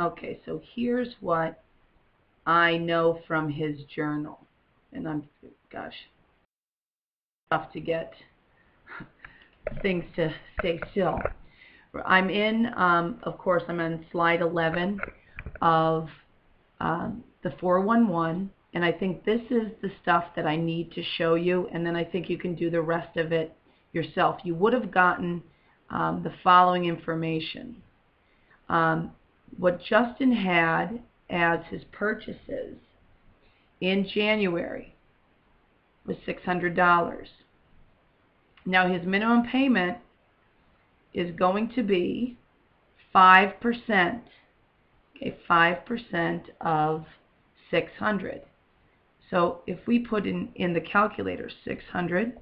Okay, so here's what I know from his journal. And gosh, tough to get things to stay still. I'm in, of course, I'm on slide 11 of the 411, and I think this is the stuff that I need to show you, and then I think you can do the rest of it yourself. You would have gotten the following information. What Justin had as his purchases in January was $600. Now his minimum payment is going to be 5%, okay, 5% of 600. So if we put in the calculator 600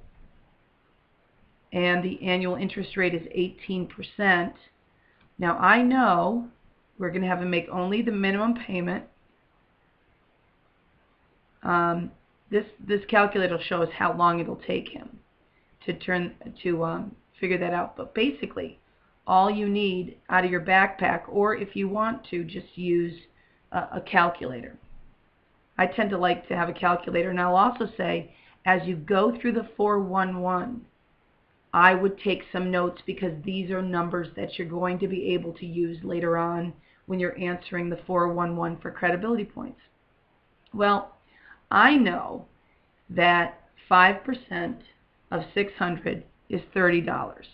and the annual interest rate is 18%, now I know we're going to have him make only the minimum payment. This calculator will show us how long it'll take him to figure that out. But basically, all you need out of your backpack, or if you want to, just use a calculator. I tend to like to have a calculator, and I'll also say, as you go through the 411, I would take some notes, because these are numbers that you're going to be able to use later on when you're answering the 411 for credibility points. Well, I know that 5% of 600 is $30.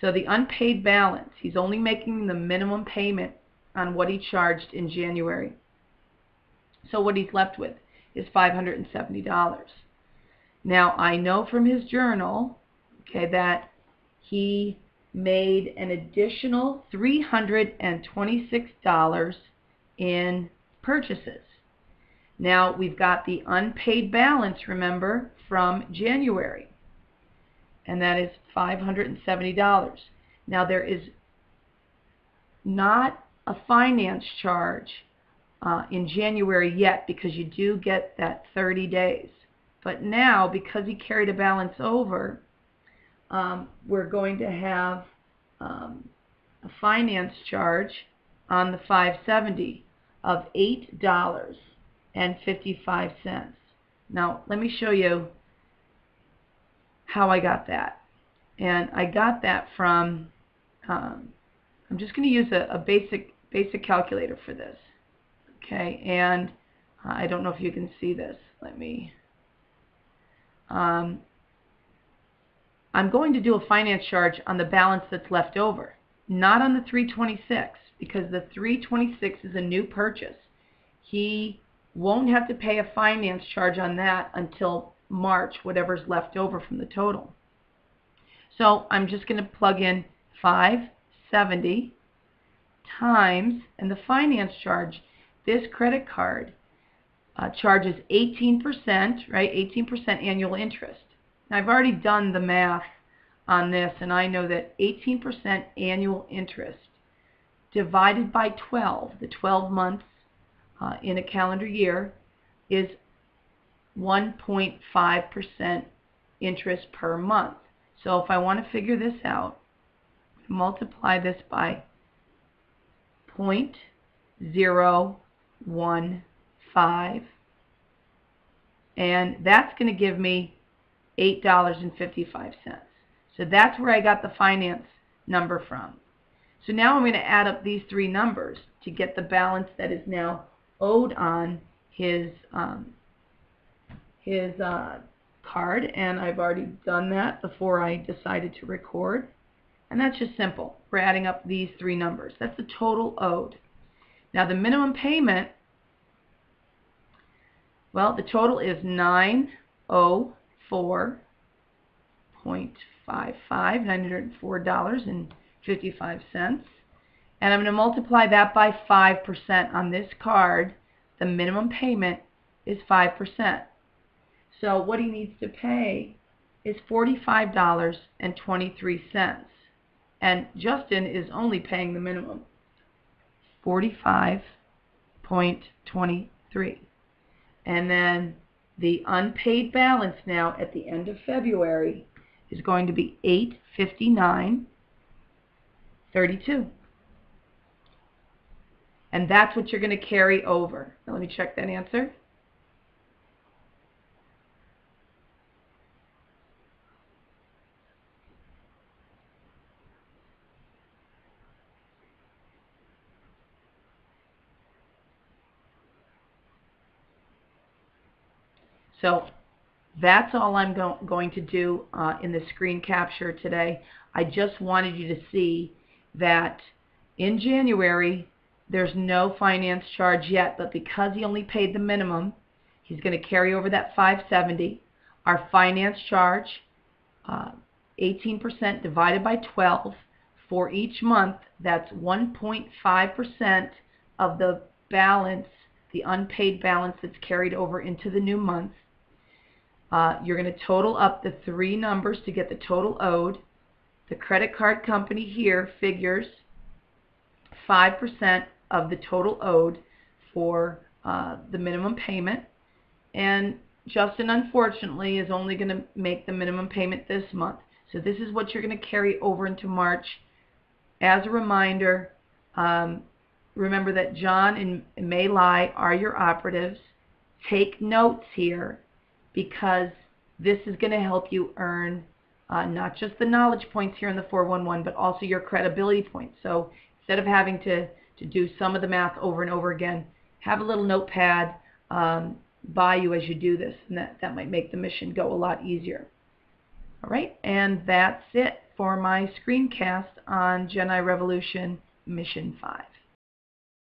So the unpaid balance, he's only making the minimum payment on what he charged in January. So what he's left with is $570. Now I know from his journal, okay, that he made an additional $326 in purchases. Now we've got the unpaid balance, remember, from January, and that is $570. Now there is not a finance charge in January yet, because you do get that 30 days. But now, because he carried a balance over, we're going to have a finance charge on the $570 of $8.55. Now let me show you how I got that. And I got that from, I'm just going to use a basic calculator for this. Okay, and I don't know if you can see this. Let me, I'm going to do a finance charge on the balance that's left over, not on the 326, because the 326 is a new purchase. He won't have to pay a finance charge on that until March, whatever's left over from the total. So I'm just going to plug in 570 times, and the finance charge, this credit card charges 18%, right? 18% annual interest. Now I've already done the math on this, and I know that 18% annual interest divided by 12, the 12 months in a calendar year, is 1.5% interest per month. So if I want to figure this out, multiply this by 0.015, and that's going to give me $8.55. So that's where I got the finance number from. So now I'm going to add up these three numbers to get the balance that is now owed on his card, and I've already done that before I decided to record. And that's just simple. We're adding up these three numbers. That's the total owed. Now the minimum payment, well, the total is $904.55, $904.55. And I'm going to multiply that by 5%. On this card, the minimum payment is 5%. So what he needs to pay is $45.23. And Justin is only paying the minimum, $45.23. And then the unpaid balance now at the end of February is going to be $859.32. And that's what you're going to carry over. Now let me check that answer. So that's all I'm going to do in the screen capture today. I just wanted you to see that in January there's no finance charge yet, but because he only paid the minimum, he's going to carry over that $570. Our finance charge, 18% divided by 12 for each month, that's 1.5% of the balance, the unpaid balance that's carried over into the new month. You're going to total up the three numbers to get the total owed. The credit card company here figures 5% of the total owed for the minimum payment. And Justin, unfortunately, is only going to make the minimum payment this month. So this is what you're going to carry over into March. As a reminder, remember that John and May Lai are your operatives. Take notes here, because this is going to help you earn not just the knowledge points here in the 411, but also your credibility points. So instead of having to do some of the math over and over again, have a little notepad by you as you do this, and that might make the mission go a lot easier. All right, and that's it for my screencast on Gen I Revolution Mission 5.